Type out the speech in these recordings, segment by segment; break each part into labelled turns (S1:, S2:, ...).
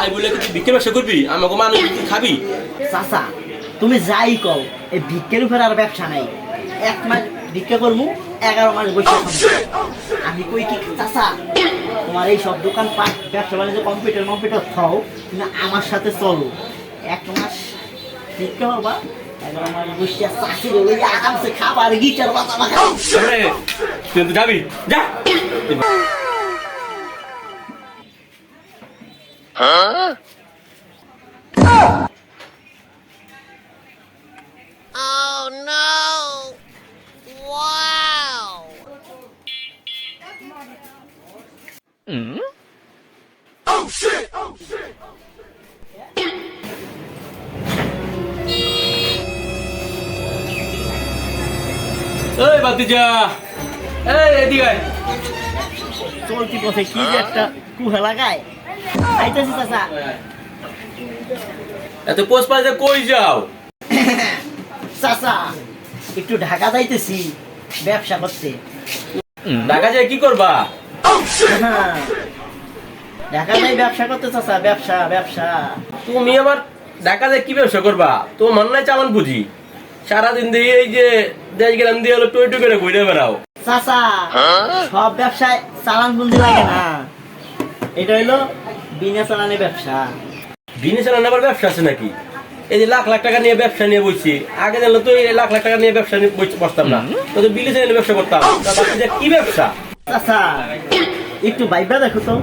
S1: তাই বলে কি তুই ভিক্ষের ব্যবসা করবি? আমাকে মানুষ তুই খাবি?
S2: চাচা তুমি যাই কও, এই ভিক্ষের উপর আর ব্যবসা নাই। 1 মাস ভিক্ষা করবো, 11 মাস বসে খাবো। আমি কই কি চাচা, তোমার এই সব দোকান পাট ব্যবসা বাণিজ্য কম্পিউটার খাও, তুমি আমার সাথে চলো। 1 মাস ভিক্ষা হবা, 11 মাস বসে চাষি রইলে আরামসে খাবার গিটার বাজাবা খাও।
S1: তুই তো যাবি, যা।
S3: Oh no! Wow!
S1: এই বাতিজা, এই এদিকে আয়।
S2: চলতি পথে কি যে একটা কুহা লাগায়। আইতাছি চাচা।
S1: এত পোষ পাইতে কই যাও?
S2: চাচা একটু ঢাকা যাইতেছি ব্যবসা করতে।
S1: ঢাকা যায় কি করবা?
S2: হ্যাঁ, ঢাকা যাই ব্যবসা করতে চাচা, ব্যবসা।
S1: তুমি আবার ঢাকা যায় কি ব্যবসা করবা? তো মন নাই চালান বুঝি, সারাদিন দিয়ে এই যে দেশ গেলাম দিয়ে হলো টই টই করে ঘুরে বেড়াও।
S2: চাচা সব ব্যবসায় চালান পুঁজি লাগে না, এটা হইলো বিনা চালানে ব্যবসা।
S1: বিনে চালান আবার ব্যবসা আছে নাকি? এই যে লাখ লাখ টাকা নিয়ে ব্যবসা নিয়ে বসছি, আগে জানলে তো এই লাখ লাখ টাকা নিয়ে ব্যবসা নিয়ে বসতাম না, তো বিলে চালানে ব্যবসা করতাম। তা বাকি কি ব্যবসা?
S2: চাচা একটু ভাইবা দেখো তো,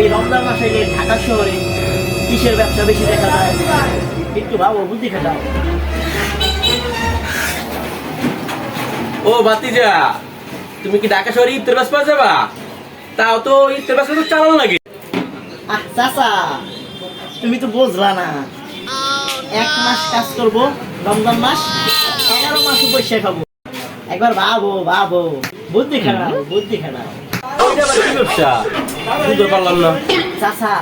S2: এই রমজান মাসে যে ঢাকা শহরে কিসের ব্যবসা বেশি দেখা যায়, একটু ভাবো, বুদ্ধি খাটাও।
S1: ও বাতিজা, তুমি কি ঢাকা শহরে ইফতার ব্যবসা যাবা? তাও তো ইফতার ব্যবসা তো চালান লাগে।
S2: চাচা তুমি তো বুঝলা না, 1 মাস কাজ করবো, রমজান মাস 11 মাস বসে খাবো। একবার ভাবো, বুদ্ধি খাটাও।
S1: ওইটা আবার কি ব্যবসা? বুঝতে পারলাম না।
S2: চাচা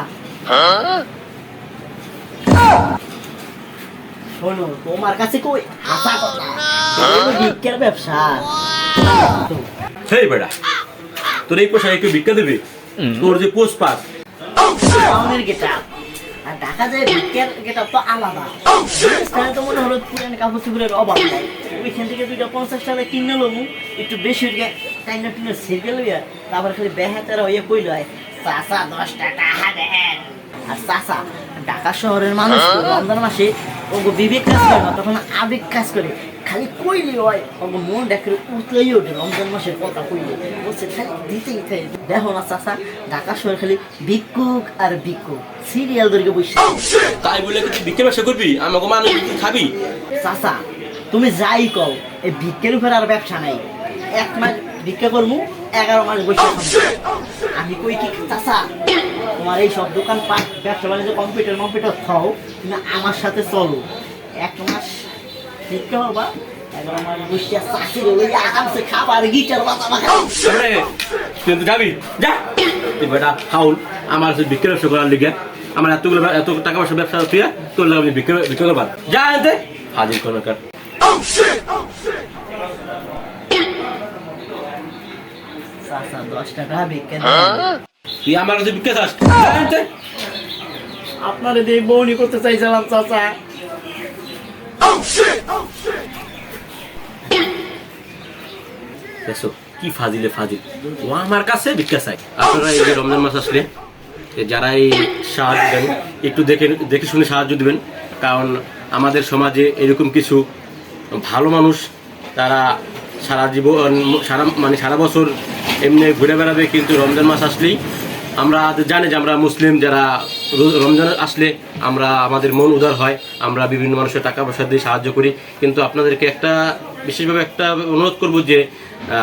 S2: শোনো, তোমার কাছে কই আশা কথা, ভিক্ষার ব্যবসা।
S1: সেই বেড়া, তোর এই পোশাকে কেউ ভিক্ষা দেবে? তোর যে পোষ পাক,
S2: টাউনের গেটআপ আর ঢাকা যায় ভিক্ষার গেটআপ তো আলাদা। এখানে তো মনে হলো পুরান কাপড় চোপড়ের অভাব নাই, ওইখান থেকে 250 টাকা কিনে লমু, একটু বেশি টাইনা টিনা সেরকে লইয়া, তারপর খালি বেহাতারা হইয়া কইল হয় চাচা 10 টাকা দেন। আর চাচা ঢাকা শহরের মানুষ তো রমজান মাসে ওগো বিবেক কাজ করে না, তখন আবেগ কাজ করে। খালি কইলি হয় ওগো মন দেখে উতলাই ওঠে, রমজান মাসের কথা কইলে বলছে খালি দিতেই থাকে। দেখো না চাচা, ঢাকা শহর খালি ভিক্ষুক আর ভিক্ষুক, সিরিয়াল ধরে বসে।
S1: তাই বলে কি তুই ভিক্ষের ব্যবসা করবি? আমাকে মানুষ তুই খাবি?
S2: চাচা তুমি যাই কও, এই ভিক্ষের উপর আর ব্যবসা নাই। 1 মাস ভিক্ষা করবো, 11 মাস বসে খাবো। আমি কই কি চাচা, তোমার এই সব দোকান পাট ব্যবসা বাণিজ্য কম্পিউটার খাও, তুমি আমার সাথে চলো। 1 মাস ভিক্ষা হবা, 11 মাস বসে চাষি রইলে আরামসে খাবার গিটার বাজাবা খাও।
S1: তুই তো যাবি, যা। তুই বেটা হাউল, আমার ভিক্ষের ব্যবসা করার লিগে আমার এত টাকা পয়সা ব্যবসা তুই তোর লাগে আমি ভিক্ষা করবার, যা এতে হাজির করার।
S2: চাচা 10 টাকা ভিক্ষা
S1: তুই আমার কাছে ভিক্ষা চাস?
S2: আপনার দিয়ে বউনি করতে চাইছিলাম চাচা।
S1: কি ফাজিল, ও আমার কাছে ভিক্ষা চাই। আপনারা এই যে রমজান মাস আসলে যারা এই সাহায্য দেন, একটু দেখে শুনে সাহায্য দিবেন, কারণ আমাদের সমাজে এরকম কিছু ভালো মানুষ, তারা সারা জীবন সারা বছর এমনি ঘুরে বেড়াবে, কিন্তু রমজান মাস আসলেই আমরা জানি যে আমরা মুসলিম, যারা রমজান আসলে আমাদের মন উদার হয়, আমরা বিভিন্ন মানুষের টাকা পয়সা দিয়ে সাহায্য করি। কিন্তু আপনাদেরকে বিশেষভাবে একটা অনুরোধ করব যে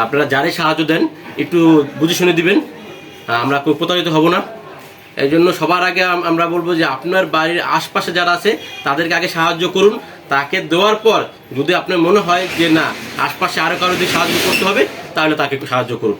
S1: আপনারা যারাই সাহায্য দেন একটু বুঝে শুনে দিবেন, আমরা কেউ প্রতারিত হব না। এই জন্য সবার আগে আমরা বলবো যে আপনার বাড়ির আশপাশে যারা আছে তাদেরকে আগে সাহায্য করুন। তাকে দেওয়ার পর যদি আপনার মনে হয় যে না, আশপাশে আরও কারো যদি সাহায্য করতে হবে, তাহলে তাকে সাহায্য করুন।